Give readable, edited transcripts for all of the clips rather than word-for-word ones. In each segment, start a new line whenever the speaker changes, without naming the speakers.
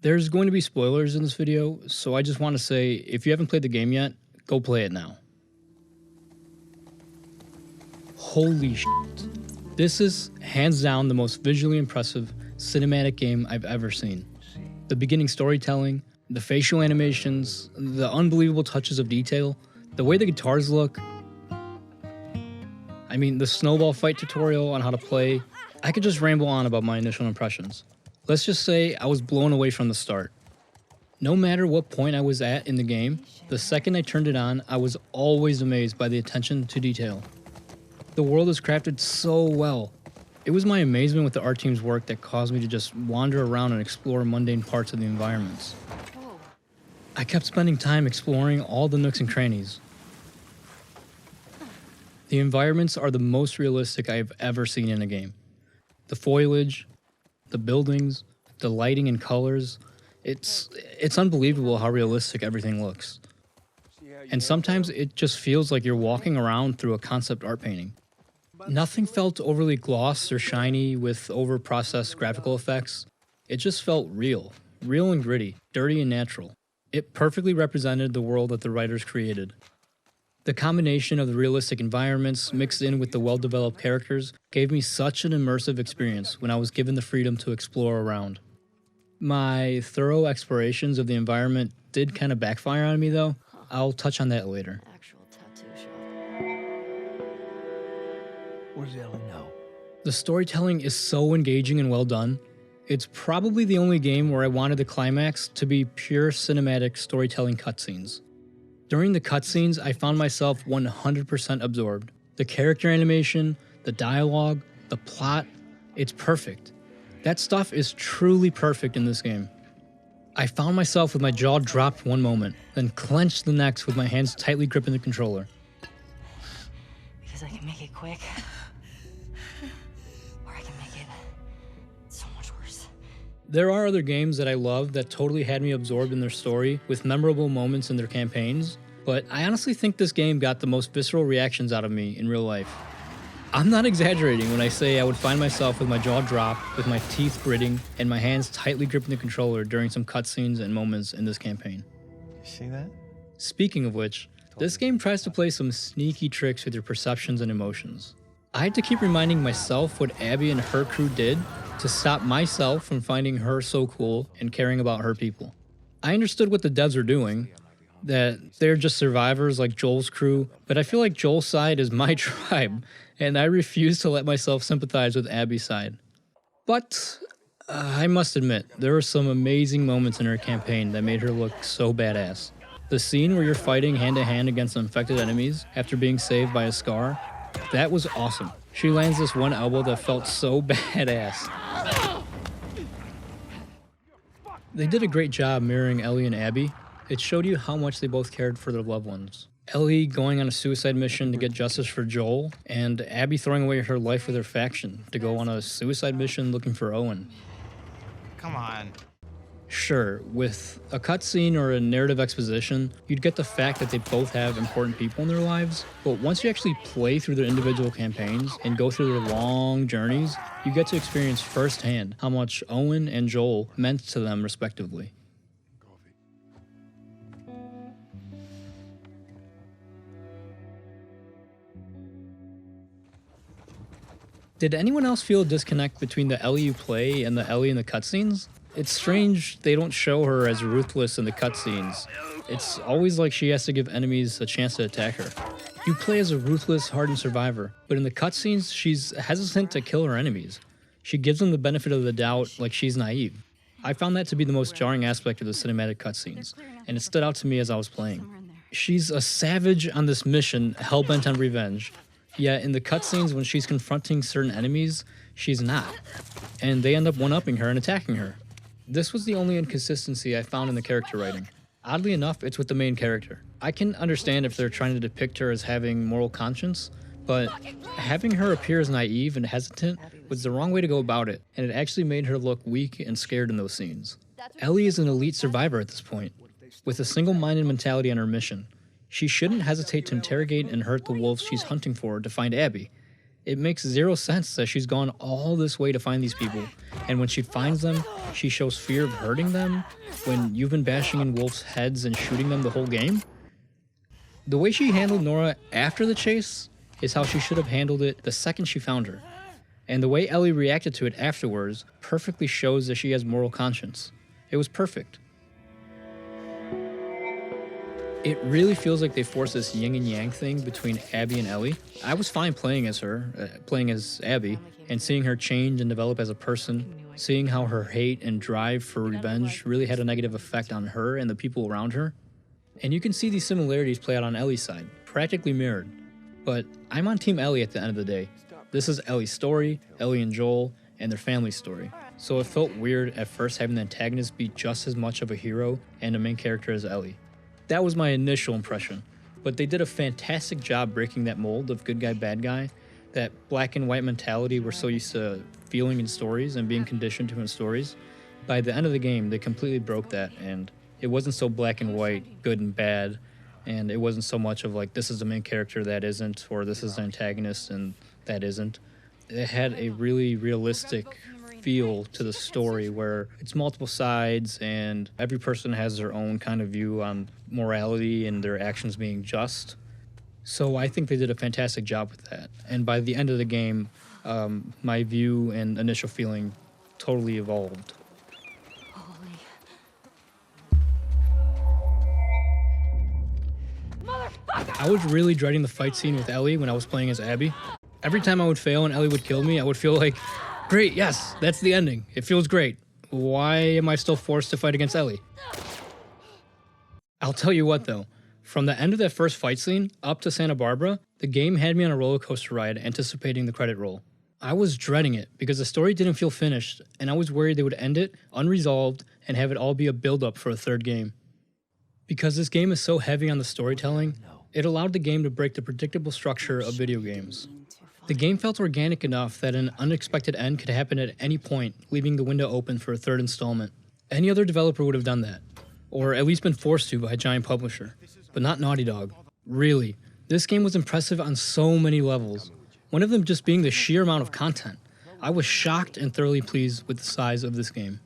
There's going to be spoilers in this video, so I just want to say, if you haven't played the game yet, go play it now. Holy shit. This is hands down the most visually impressive cinematic game I've ever seen. The beginning storytelling, the facial animations, the unbelievable touches of detail, the way the guitars look. I mean, the snowball fight tutorial on how to play. I could just ramble on about my initial impressions. Let's just say I was blown away from the start. No matter what point I was at in the game, the second I turned it on, I was always amazed by the attention to detail. The world is crafted so well. It was my amazement with the art team's work that caused me to just wander around and explore mundane parts of the environments. I kept spending time exploring all the nooks and crannies. The environments are the most realistic I have ever seen in a game. The foliage, the buildings, the lighting and colors, it's unbelievable how realistic everything looks. And sometimes it just feels like you're walking around through a concept art painting. Nothing felt overly glossed or shiny with over-processed graphical effects. It just felt real and gritty, dirty and natural. It perfectly represented the world that the writers created. The combination of the realistic environments mixed in with the well-developed characters gave me such an immersive experience when I was given the freedom to explore around. My thorough explorations of the environment did kind of backfire on me though. I'll touch on that later.
What does Ellie know?
The storytelling is so engaging and well done. It's probably the only game where I wanted the climax to be pure cinematic storytelling cutscenes. During the cutscenes, I found myself 100% absorbed. The character animation, the dialogue, the plot, it's perfect. That stuff is truly perfect in this game. I found myself with my jaw dropped one moment, then clenched the next with my hands tightly gripping the controller.
Because I can make it quick. Or I can make it so much worse.
There are other games that I love that totally had me absorbed in their story with memorable moments in their campaigns, but I honestly think this game got the most visceral reactions out of me in real life. I'm not exaggerating when I say I would find myself with my jaw dropped, with my teeth gritting, and my hands tightly gripping the controller during some cutscenes and moments in this campaign.
You see that?
Speaking of which, this game tries to play some sneaky tricks with your perceptions and emotions. I had to keep reminding myself what Abby and her crew did to stop myself from finding her so cool and caring about her people. I understood what the devs were doing, that they're just survivors like Joel's crew, but I feel like Joel's side is my tribe, and I refuse to let myself sympathize with Abby's side. But I must admit, there were some amazing moments in her campaign that made her look so badass. The scene where you're fighting hand-to-hand against infected enemies after being saved by a Scar, that was awesome. She lands this one elbow that felt so badass. They did a great job mirroring Ellie and Abby. It showed you how much they both cared for their loved ones. Ellie going on a suicide mission to get justice for Joel, and Abby throwing away her life with her faction to go on a suicide mission looking for Owen.
Come on.
Sure, with a cutscene or a narrative exposition, you'd get the fact that they both have important people in their lives, but once you actually play through their individual campaigns and go through their long journeys, you get to experience firsthand how much Owen and Joel meant to them respectively. Did anyone else feel a disconnect between the Ellie you play and the Ellie in the cutscenes? It's strange they don't show her as ruthless in the cutscenes. It's always like she has to give enemies a chance to attack her. You play as a ruthless, hardened survivor, but in the cutscenes, she's hesitant to kill her enemies. She gives them the benefit of the doubt like she's naive. I found that to be the most jarring aspect of the cinematic cutscenes, and it stood out to me as I was playing. She's a savage on this mission, hell-bent on revenge. Yet in the cutscenes when she's confronting certain enemies, she's not. And they end up one-upping her and attacking her. This was the only inconsistency I found in the character writing. Oddly enough, it's with the main character. I can understand if they're trying to depict her as having moral conscience, but having her appear as naive and hesitant was the wrong way to go about it, and it actually made her look weak and scared in those scenes. Ellie is an elite survivor at this point, with a single-minded mentality on her mission. She shouldn't hesitate to interrogate and hurt the wolves she's hunting for to find Abby. It makes zero sense that she's gone all this way to find these people, and when she finds them, she shows fear of hurting them when you've been bashing in wolves' heads and shooting them the whole game. The way she handled Nora after the chase is how she should have handled it the second she found her. And the way Ellie reacted to it afterwards perfectly shows that she has moral conscience. It was perfect. It really feels like they forced this yin and yang thing between Abby and Ellie. I was fine playing as her, playing as Abby, and seeing her change and develop as a person, seeing how her hate and drive for revenge really had a negative effect on her and the people around her. And you can see these similarities play out on Ellie's side, practically mirrored. But I'm on Team Ellie at the end of the day. This is Ellie's story, Ellie and Joel, and their family story. So it felt weird at first having the antagonist be just as much of a hero and a main character as Ellie. That was my initial impression, but they did a fantastic job breaking that mold of good guy, bad guy, that black and white mentality we're so used to feeling in stories and being conditioned to in stories. By the end of the game, they completely broke that, and it wasn't so black and white, good and bad, and it wasn't so much of like, this is the main character that isn't, or this is the antagonist and that isn't. It had a really realistic feel to the story where it's multiple sides and every person has their own kind of view on morality and their actions being just. So I think they did a fantastic job with that. And by the end of the game, my view and initial feeling totally evolved. I was really dreading the fight scene with Ellie when I was playing as Abby. Every time I would fail and Ellie would kill me, I would feel like, great, yes, that's the ending. It feels great. Why am I still forced to fight against Ellie? I'll tell you what though, from the end of that first fight scene up to Santa Barbara, the game had me on a roller coaster ride anticipating the credit roll. I was dreading it because the story didn't feel finished and I was worried they would end it unresolved and have it all be a build-up for a third game. Because this game is so heavy on the storytelling, it allowed the game to break the predictable structure of video games. The game felt organic enough that an unexpected end could happen at any point, leaving the window open for a third installment. Any other developer would have done that, or at least been forced to by a giant publisher, but not Naughty Dog. Really, this game was impressive on so many levels, one of them just being the sheer amount of content. I was shocked and thoroughly pleased with the size of this game.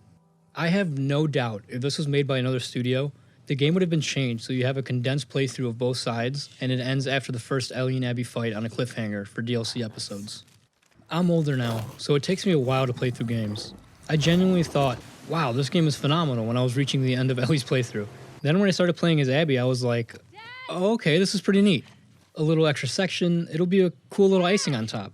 I have no doubt if this was made by another studio, the game would have been changed so you have a condensed playthrough of both sides, and it ends after the first Ellie and Abby fight on a cliffhanger for DLC episodes. I'm older now, so it takes me a while to play through games. I genuinely thought, wow, this game is phenomenal when I was reaching the end of Ellie's playthrough. Then when I started playing as Abby, I was like, oh, okay, this is pretty neat. A little extra section, it'll be a cool little icing on top.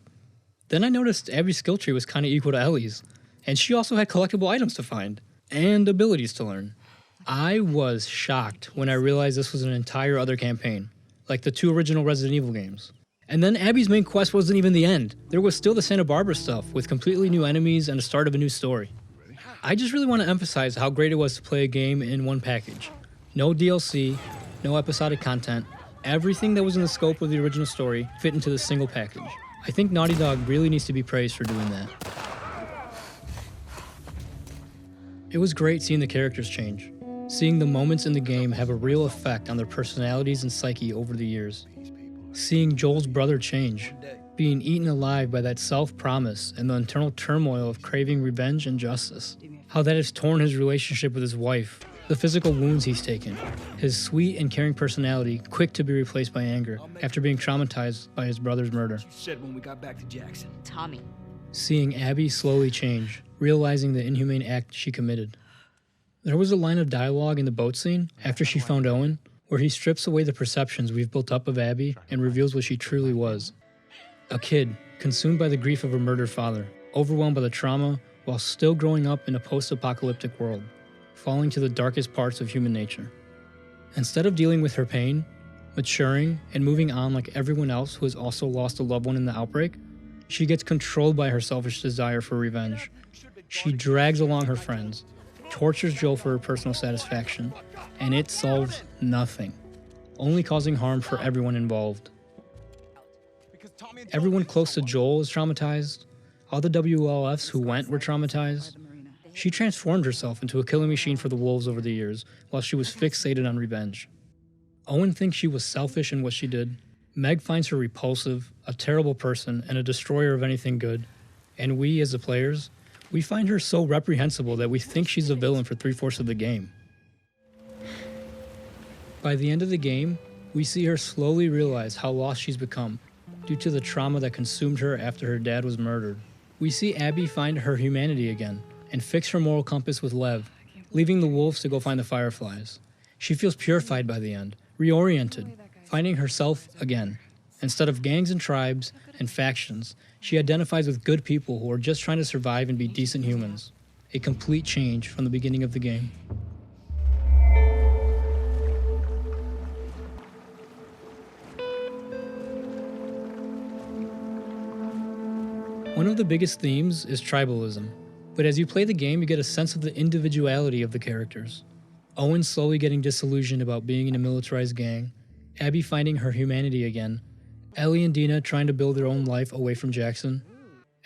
Then I noticed Abby's skill tree was kind of equal to Ellie's, and she also had collectible items to find, and abilities to learn. I was shocked when I realized this was an entire other campaign, like the 2 original Resident Evil games. And then Abby's main quest wasn't even the end. There was still the Santa Barbara stuff with completely new enemies and the start of a new story. I just really want to emphasize how great it was to play a game in one package. No DLC, no episodic content, everything that was in the scope of the original story fit into this single package. I think Naughty Dog really needs to be praised for doing that. It was great seeing the characters change. Seeing the moments in the game have a real effect on their personalities and psyche over the years. Seeing Joel's brother change, being eaten alive by that self-promise and the internal turmoil of craving revenge and justice. How that has torn his relationship with his wife, the physical wounds he's taken, his sweet and caring personality quick to be replaced by anger after being traumatized by his brother's murder.
Said when we got back to Jackson.
Tommy.
Seeing Abby slowly change, realizing the inhumane act she committed. There was a line of dialogue in the boat scene, after she found Owen, where he strips away the perceptions we've built up of Abby and reveals what she truly was. A kid, consumed by the grief of her murdered father, overwhelmed by the trauma, while still growing up in a post-apocalyptic world, falling to the darkest parts of human nature. Instead of dealing with her pain, maturing, and moving on like everyone else who has also lost a loved one in the outbreak, she gets controlled by her selfish desire for revenge. She drags along her friends, tortures Joel for her personal satisfaction, and it solves nothing, only causing harm for everyone involved. Everyone close to Joel is traumatized. All the WLFs who went were traumatized. She transformed herself into a killing machine for the wolves over the years, while she was fixated on revenge. Owen thinks she was selfish in what she did. Meg finds her repulsive, a terrible person, and a destroyer of anything good. And we, as the players, we find her so reprehensible that we think she's a villain for 3/4 of the game. By the end of the game, we see her slowly realize how lost she's become due to the trauma that consumed her after her dad was murdered. We see Abby find her humanity again and fix her moral compass with Lev, leaving the wolves to go find the fireflies. She feels purified by the end, reoriented, finding herself again. Instead of gangs and tribes and factions, she identifies with good people who are just trying to survive and be decent humans. A complete change from the beginning of the game. One of the biggest themes is tribalism, but as you play the game, you get a sense of the individuality of the characters. Owen slowly getting disillusioned about being in a militarized gang, Abby finding her humanity again, Ellie and Dina trying to build their own life away from Jackson.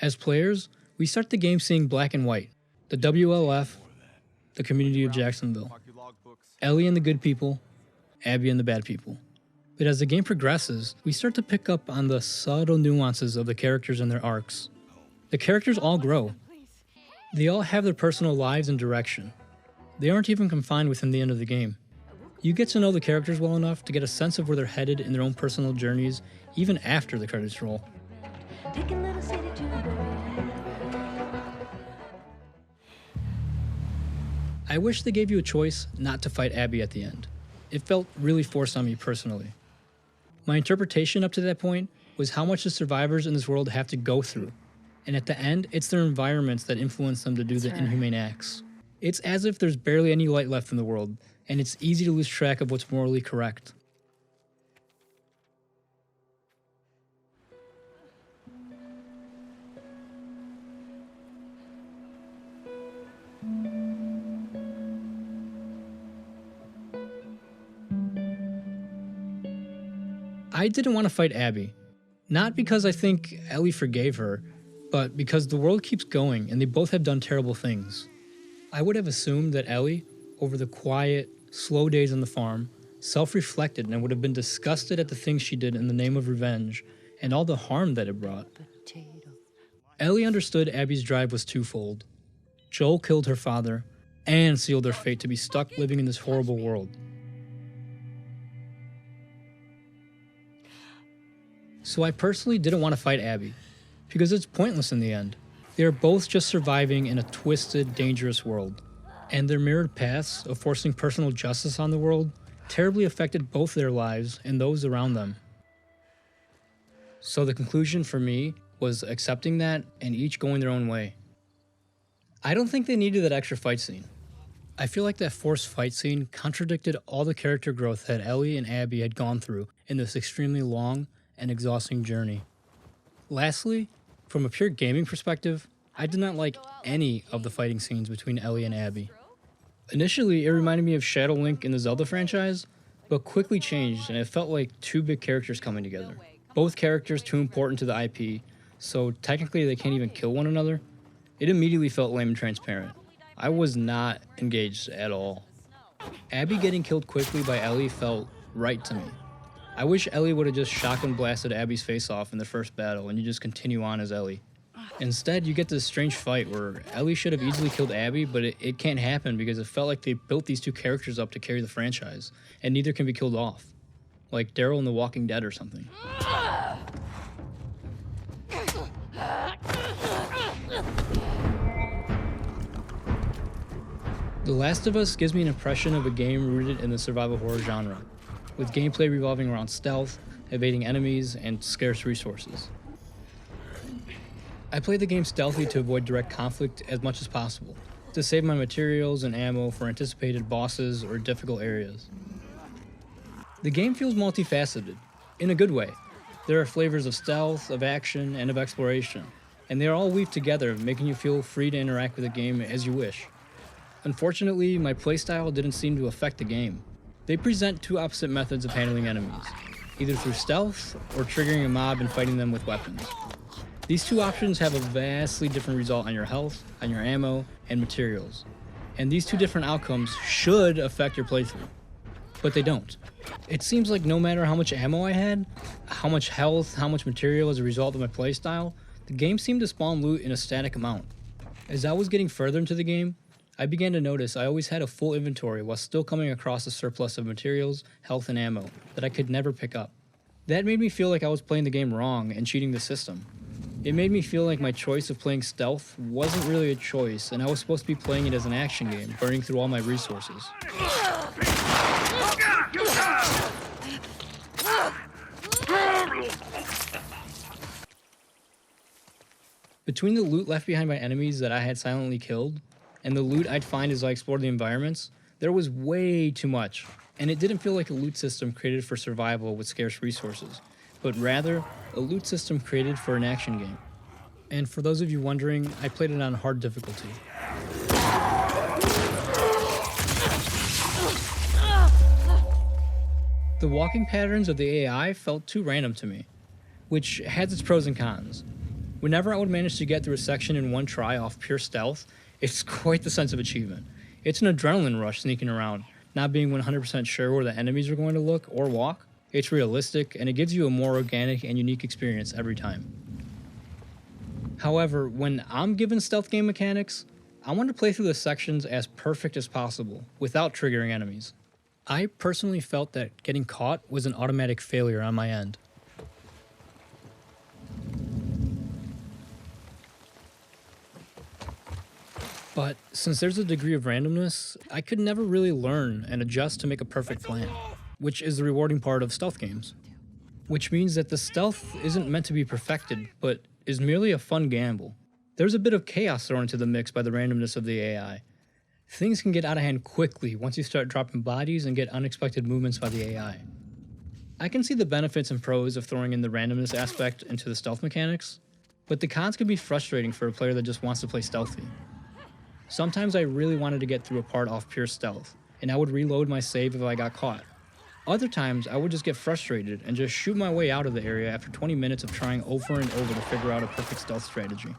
As players, we start the game seeing black and white, the WLF, the community of Jacksonville, Ellie and the good people, Abby and the bad people. But as the game progresses, we start to pick up on the subtle nuances of the characters and their arcs. The characters all grow. They all have their personal lives and direction. They aren't even confined within the end of the game. You get to know the characters well enough to get a sense of where they're headed in their own personal journeys, even after the credits roll. I wish they gave you a choice not to fight Abby at the end. It felt really forced on me personally. My interpretation up to that point was how much the survivors in this world have to go through. And at the end, it's their environments that influence them to do the inhumane acts. It's as if there's barely any light left in the world, and it's easy to lose track of what's morally correct. I didn't want to fight Abby. Not because I think Ellie forgave her, but because the world keeps going and they both have done terrible things. I would have assumed that Ellie, over the quiet, slow days on the farm, self-reflected and would have been disgusted at the things she did in the name of revenge and all the harm that it brought. Ellie understood Abby's drive was twofold. Joel killed her father and sealed their fate to be stuck living in this horrible world. So I personally didn't want to fight Abby, because it's pointless in the end. They are both just surviving in a twisted, dangerous world, and their mirrored paths of forcing personal justice on the world terribly affected both their lives and those around them. So the conclusion for me was accepting that and each going their own way. I don't think they needed that extra fight scene. I feel like that forced fight scene contradicted all the character growth that Ellie and Abby had gone through in this extremely long and exhausting journey. Lastly, from a pure gaming perspective, I did not like any of the fighting scenes between Ellie and Abby. Initially, it reminded me of Shadow Link in the Zelda franchise, but quickly changed and it felt like two big characters coming together. Both characters too important to the IP, so technically they can't even kill one another. It immediately felt lame and transparent. I was not engaged at all. Abby getting killed quickly by Ellie felt right to me. I wish Ellie would have just shotgun blasted Abby's face off in the first battle and you just continue on as Ellie. Instead, you get this strange fight where Ellie should have easily killed Abby, but it can't happen because it felt like they built these two characters up to carry the franchise, and neither can be killed off. Like Daryl in The Walking Dead or something. The Last of Us gives me an impression of a game rooted in the survival horror genre, with gameplay revolving around stealth, evading enemies, and scarce resources. I play the game stealthy to avoid direct conflict as much as possible, to save my materials and ammo for anticipated bosses or difficult areas. The game feels multifaceted, in a good way. There are flavors of stealth, of action, and of exploration, and they are all weaved together, making you feel free to interact with the game as you wish. Unfortunately, my playstyle didn't seem to affect the game. They present two opposite methods of handling enemies, either through stealth or triggering a mob and fighting them with weapons. These two options have a vastly different result on your health, on your ammo, and materials, and these two different outcomes should affect your playthrough. but they don't. It seems like no matter how much ammo I had, how much health, how much material as a result of my playstyle, the game seemed to spawn loot in a static amount. As I was getting further into the game, I began to notice I always had a full inventory while still coming across a surplus of materials, health, and ammo that I could never pick up. That made me feel like I was playing the game wrong and cheating the system. It made me feel like my choice of playing stealth wasn't really a choice, and I was supposed to be playing it as an action game, burning through all my resources. Between the loot left behind by enemies that I had silently killed, and the loot I'd find as I explored the environments, there was way too much, and it didn't feel like a loot system created for survival with scarce resources, but rather a loot system created for an action game. And for those of you wondering, I played it on hard difficulty. The walking patterns of the AI felt too random to me, which has its pros and cons. Whenever I would manage to get through a section in one try off pure stealth, it's quite the sense of achievement. It's an adrenaline rush sneaking around, not being 100% sure where the enemies are going to look or walk. It's realistic, and it gives you a more organic and unique experience every time. However, when I'm given stealth game mechanics, I want to play through the sections as perfect as possible, without triggering enemies. I personally felt that getting caught was an automatic failure on my end. But since there's a degree of randomness, I could never really learn and adjust to make a perfect plan, which is the rewarding part of stealth games. Which means that the stealth isn't meant to be perfected, but is merely a fun gamble. There's a bit of chaos thrown into the mix by the randomness of the AI. Things can get out of hand quickly once you start dropping bodies and get unexpected movements by the AI. I can see the benefits and pros of throwing in the randomness aspect into the stealth mechanics, but the cons can be frustrating for a player that just wants to play stealthy. Sometimes I really wanted to get through a part off pure stealth, and I would reload my save if I got caught. Other times, I would just get frustrated and just shoot my way out of the area after 20 minutes of trying over and over to figure out a perfect stealth strategy.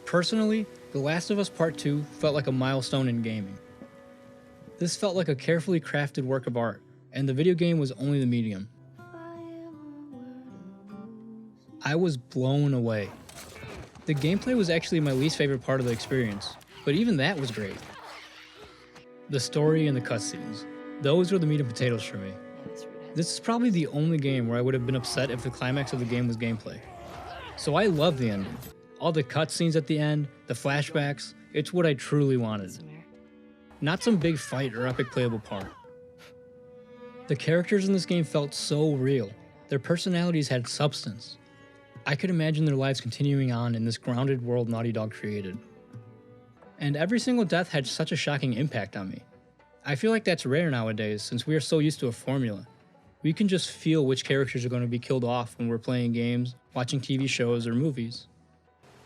Personally, The Last of Us Part 2 felt like a milestone in gaming. This felt like a carefully crafted work of art, and the video game was only the medium. I was blown away. The gameplay was actually my least favorite part of the experience, but even that was great. The story and the cutscenes, those were the meat and potatoes for me. This is probably the only game where I would have been upset if the climax of the game was gameplay. So I love the ending. All the cutscenes at the end, the flashbacks, it's what I truly wanted. Not some big fight or epic playable part. The characters in this game felt so real. Their personalities had substance. I could imagine their lives continuing on in this grounded world Naughty Dog created. And every single death had such a shocking impact on me. I feel like that's rare nowadays since we are so used to a formula. We can just feel which characters are going to be killed off when we're playing games, watching TV shows, or movies.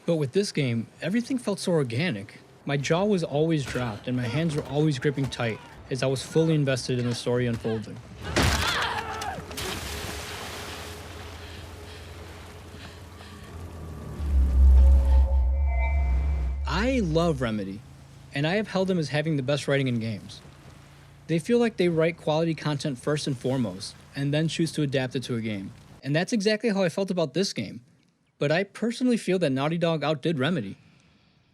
But with this game, everything felt so organic. My jaw was always dropped and my hands were always gripping tight as I was fully invested in the story unfolding. I love Remedy, and I have held them as having the best writing in games. They feel like they write quality content first and foremost, and then choose to adapt it to a game. And that's exactly how I felt about this game. But I personally feel that Naughty Dog outdid Remedy.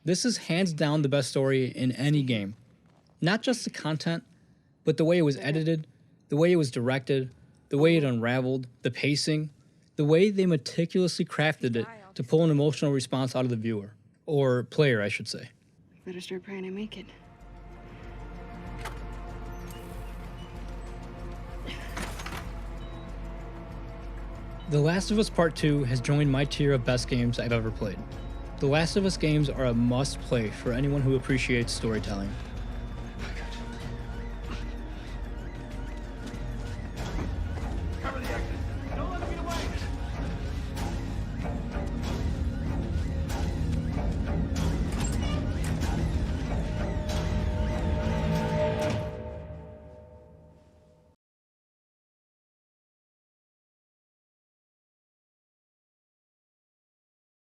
This is hands down the best story in any game. Not just the content, but the way it was edited, the way it was directed, the way it unraveled, the pacing, the way they meticulously crafted it to pull an emotional response out of the viewer. Or player, I should say.
Better start praying to make it.
The Last of Us Part 2 has joined my tier of best games I've ever played. The Last of Us games are a must-play for anyone who appreciates storytelling.